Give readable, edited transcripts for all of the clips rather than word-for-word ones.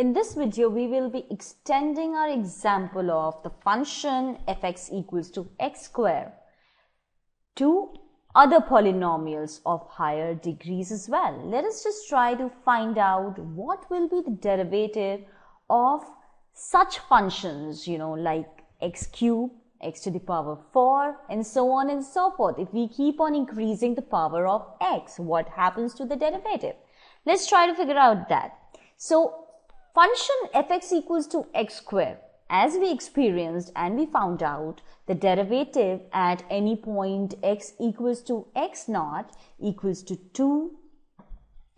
In this video, we will be extending our example of the function fx equals to x square to other polynomials of higher degrees as well. Let us just try to find out what will be the derivative of such functions, like x cube, x to the power 4, and so on and so forth. If we keep on increasing the power of x, what happens to the derivative? Let's try to figure out that. So, function fx equals to x square, as we experienced and we found out, the derivative at any point x equals to x naught equals to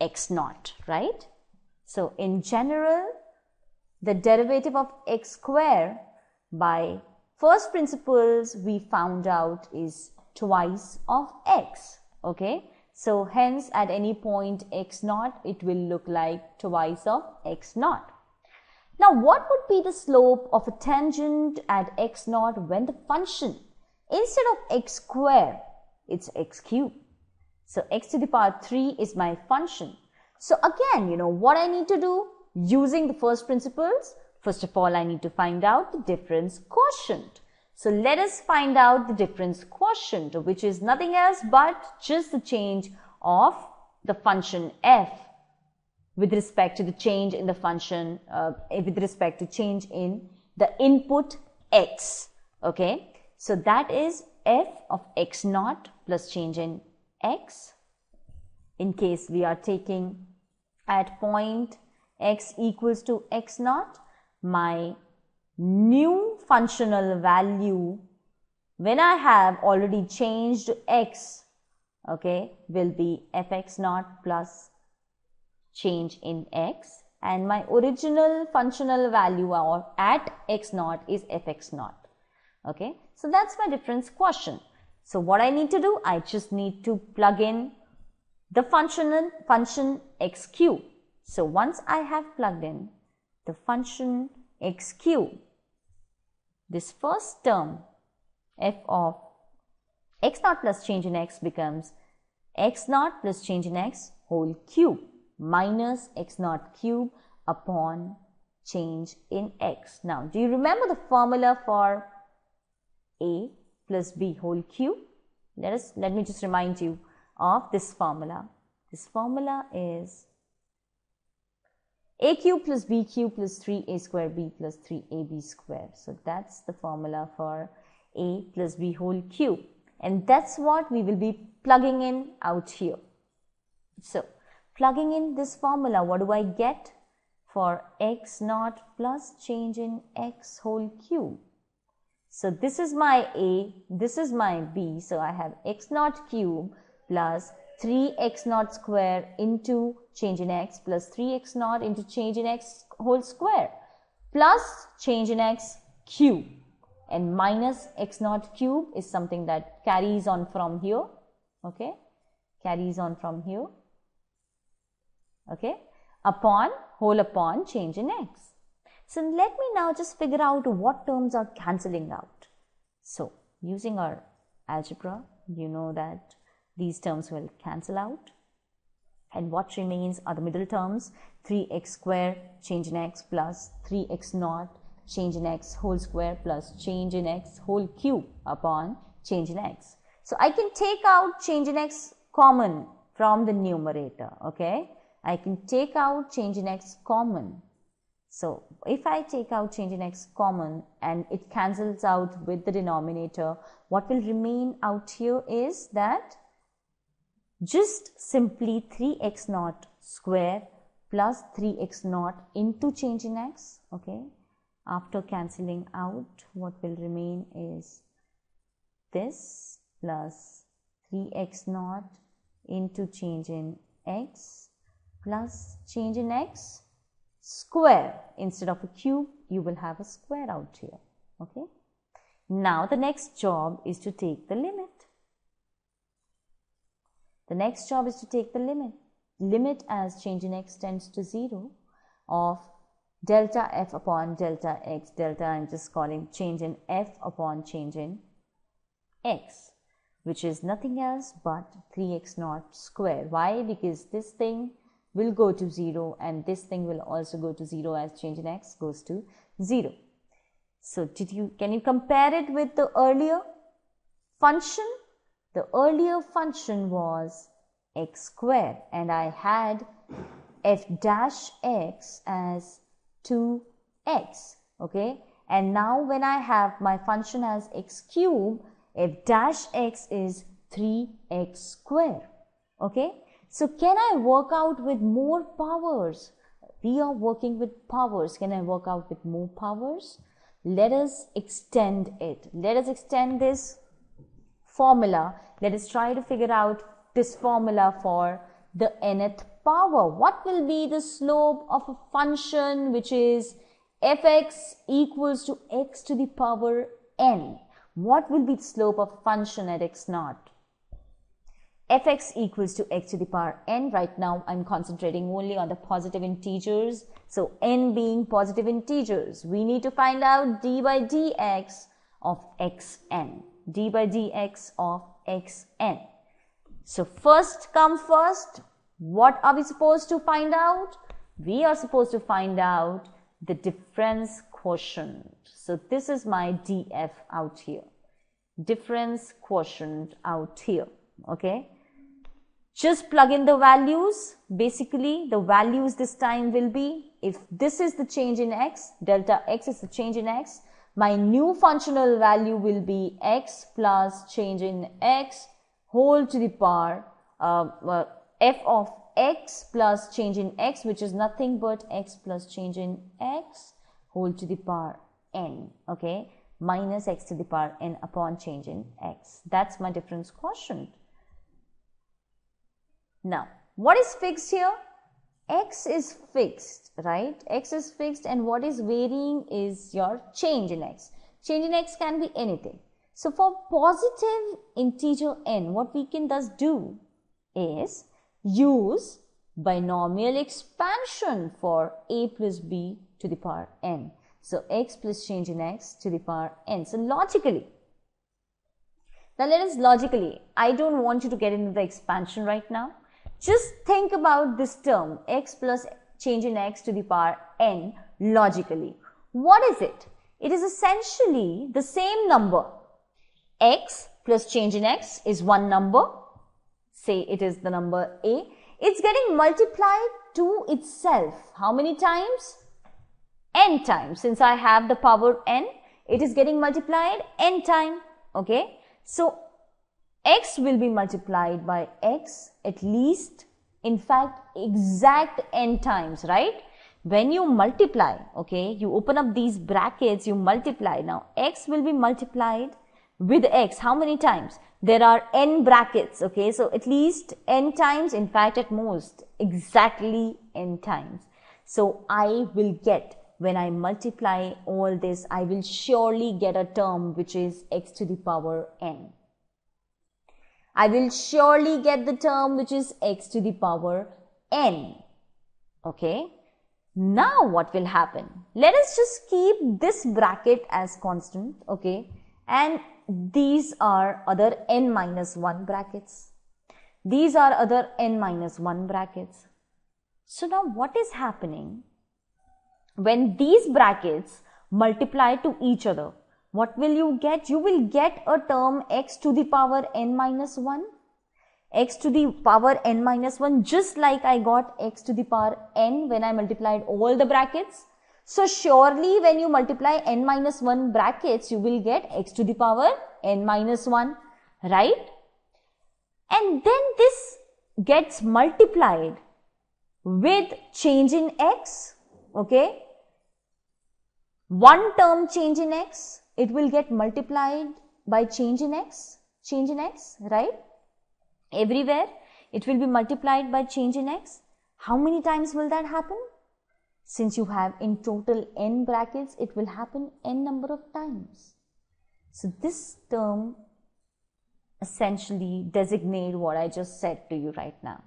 2x naught, right? So, in general, the derivative of x square by first principles we found out is twice of x, okay? So, hence at any point x naught, it will look like twice of x naught. Now, what would be the slope of a tangent at x naught when the function, instead of x square, it's x cube. So, x to the power 3 is my function. So, again, what I need to do using the first principles? First of all, I need to find out the difference quotient. So, let us find out the difference quotient, which is nothing else but just the change of the function f with respect to the change in the function, with respect to change in the input x, okay? So, that is f of x naught plus change in x. In case we are taking at point x equals to x naught, my new functional value, when I have already changed x, okay, will be fx naught plus change in x, and my original functional value at x naught is fx naught, okay. So, that's my difference quotient. So, what I need to do? I just need to plug in the function x cube. So, once I have plugged in the function x cube, this first term f of x naught plus change in x becomes x naught plus change in x whole cube minus x naught cube upon change in x. Now, do you remember the formula for a plus b whole cube? Let me just remind you of this formula. This formula is a cube plus b cube plus 3a square b plus 3ab square. So, that's the formula for a plus b whole cube, and that's what we will be plugging in out here. So, plugging in this formula, what do I get for x naught plus change in x whole cube? So, this is my a, this is my b. So, I have x naught cube plus 3x naught square into change in x plus 3x naught into change in x whole square plus change in x cube, and minus x naught cube is something that carries on from here, okay, carries on from here, okay, upon change in x. So, let me now just figure out what terms are cancelling out. So, using our algebra, you know that these terms will cancel out, and what remains are the middle terms, 3x square change in x plus 3x naught change in x whole square plus change in x whole cube upon change in x. So, I can take out change in x common from the numerator, okay. I can take out change in x common. So, if I take out change in x common and it cancels out with the denominator, what will remain out here is that just simply 3x naught square plus 3x naught into change in x, okay. After cancelling out, what will remain is this plus 3x naught into change in x plus change in x square. Instead of a cube, you will have a square out here, okay. Now, the next job is to take the limit. The next job is to take the limit as change in x tends to 0 of delta f upon delta x, delta I am just calling change in f upon change in x, which is nothing else but 3x naught square. Why? Because this thing will go to 0 and this thing will also go to 0 as change in x goes to 0. So can you compare it with the earlier function? The earlier function was x square and I had f dash x as 2x, okay? And now when I have my function as x cube, f dash x is 3x square, okay? So can I work out with more powers? We are working with powers. Can I work out with more powers? Let us extend it. Let us extend this formula. Let us try to figure out this formula for the nth power. What will be the slope of a function which is fx equals to x to the power n? What will be the slope of a function at x naught? Fx equals to x to the power n. Right now I'm concentrating only on the positive integers. So n being positive integers, we need to find out d by dx of xn. D by dx of xn. So first come first, what are we supposed to find out? We are supposed to find out the difference quotient. So this is my df out here. Difference quotient out here, okay? Just plug in the values. Basically, the values this time will be, if this is the change in x, delta x is the change in x, my new functional value will be x plus change in x whole to the power f of x plus change in x, which is nothing but x plus change in x whole to the power n, okay, minus x to the power n upon change in x. That's my difference quotient. Now, what is fixed here? X is fixed, right? X is fixed and what is varying is your change in x. Change in x can be anything. So, for positive integer n, what we can thus do is use binomial expansion for a plus b to the power n. So, x plus change in x to the power n. So, logically, now let us logically, I don't want you to get into the expansion right now. Just think about this term, x plus change in x to the power n logically. What is it? It is essentially the same number. X plus change in x is one number. Say it is the number a. It's getting multiplied to itself. How many times? N times. Since I have the power n, it is getting multiplied n time. Okay. So, x will be multiplied by x at least, in fact, exact n times, right? When you multiply, okay, you open up these brackets, you multiply. Now, x will be multiplied with x. How many times? There are n brackets, okay, so at least n times, in fact, at most, exactly n times. So, I will get, when I multiply all this, I will surely get a term which is x to the power n. I will surely get the term which is x to the power n. Okay. Now what will happen? Let us just keep this bracket as constant. Okay. And these are other n minus 1 brackets. These are other n minus 1 brackets. So now what is happening? When these brackets multiply to each other, what will you get? You will get a term x to the power n minus 1. X to the power n minus 1, just like I got x to the power n when I multiplied all the brackets. So surely when you multiply n minus 1 brackets, you will get x to the power n minus 1, right? And then this gets multiplied with change in x, okay? One term change in x, it will get multiplied by change in x, right? Everywhere, it will be multiplied by change in x. How many times will that happen? Since you have in total n brackets, it will happen n number of times. So this term essentially designates what I just said to you right now.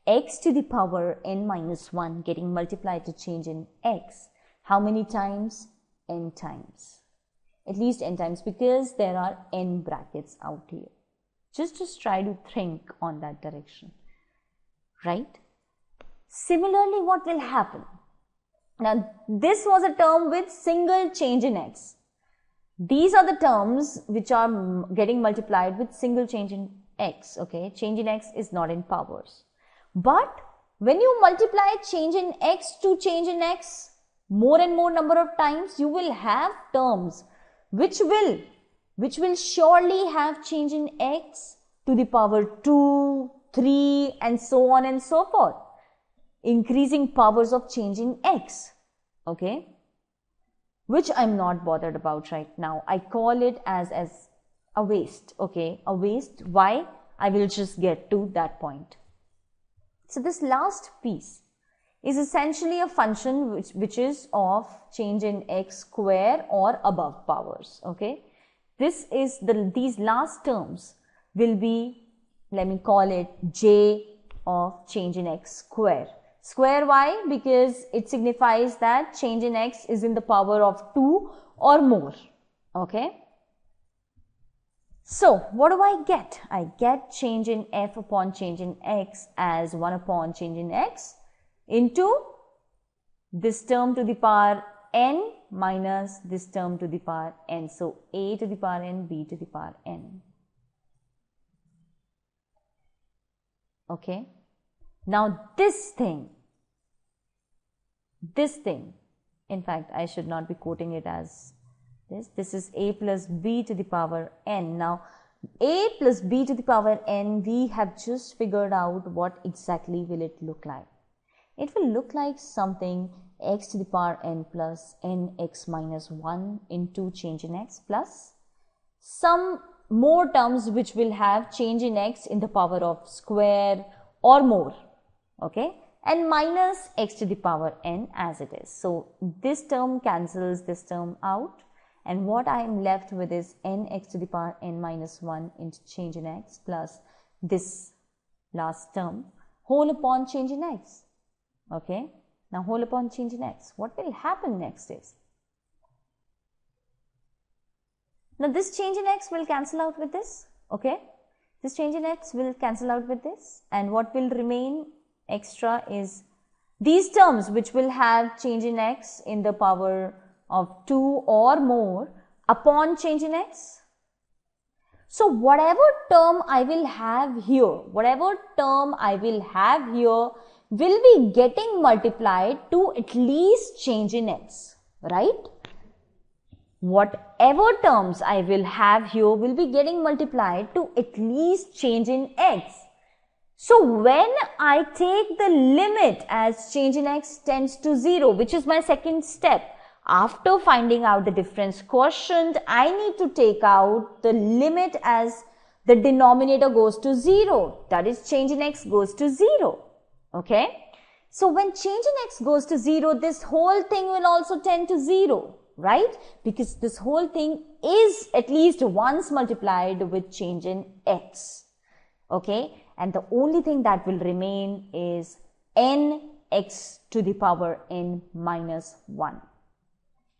X to the power n minus 1 getting multiplied to change in x. How many times? N times. At least n times, because there are n brackets out here. Just try to think on that direction, right? Similarly, what will happen? Now, this was a term with single change in x. These are the terms which are getting multiplied with single change in x, okay? Change in x is not in powers. But when you multiply change in x to change in x more and more number of times, you will have terms which will surely have change in x to the power 2, 3 and so on and so forth. Increasing powers of change in x, okay? Which I'm not bothered about right now. I call it as a waste, okay? A waste. Why? I will just get to that point. So this last piece is essentially a function which is of change in x square or above powers, okay? These last terms will be, let me call it j of change in x square. Square why? Because it signifies that change in x is in the power of 2 or more, okay? So, what do I get? I get change in f upon change in x as 1 upon change in x into this term to the power n minus this term to the power n. So, a to the power n, b to the power n. Okay. Now, this thing, in fact, I should not be quoting it as this is a plus b to the power n. Now, a plus b to the power n, we have just figured out what exactly will it look like. It will look like something x to the power n plus nx minus 1 into change in x plus some more terms which will have change in x in the power of square or more, okay, and minus x to the power n as it is. So, this term cancels this term out, and what I am left with is nx to the power n minus 1 into change in x plus this last term whole upon change in x, okay. Now, whole upon change in x, what will happen next is, now this change in x will cancel out with this, okay. This change in x will cancel out with this, and what will remain extra is these terms which will have change in x in the power of 2 or more upon change in x. So, whatever term I will have here will be getting multiplied to at least change in x, right? Whatever terms I will have here will be getting multiplied to at least change in x. So, when I take the limit as change in x tends to 0, which is my second step, after finding out the difference quotient, I need to take out the limit as the denominator goes to 0, that is change in x goes to 0, okay. So, when change in x goes to 0, this whole thing will also tend to 0, right, because this whole thing is at least once multiplied with change in x, okay. And the only thing that will remain is nx to the power n minus 1.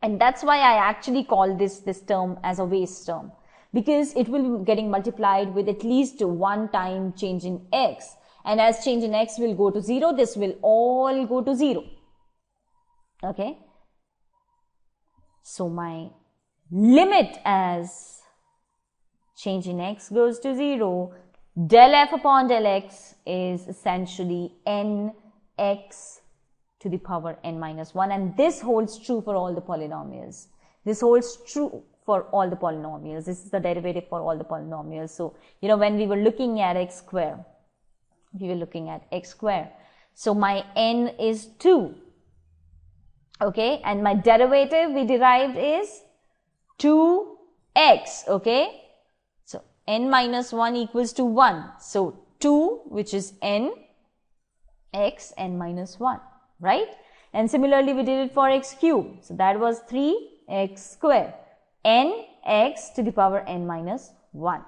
And that's why I actually call this term as a waste term, because it will be getting multiplied with at least one time change in x. And as change in x will go to 0, this will all go to 0. Okay. So my limit as change in x goes to 0, del f upon del x is essentially nx to the power n minus 1, and this holds true for all the polynomials. This holds true for all the polynomials. This is the derivative for all the polynomials. So, when we were looking at x square, So, my n is 2. Okay, and my derivative we derived is 2x. Okay, so n minus 1 equals to 1. So, 2, which is n, x, n minus 1. Right? And similarly, we did it for x cube. So, that was 3x square, n x to the power n minus 1.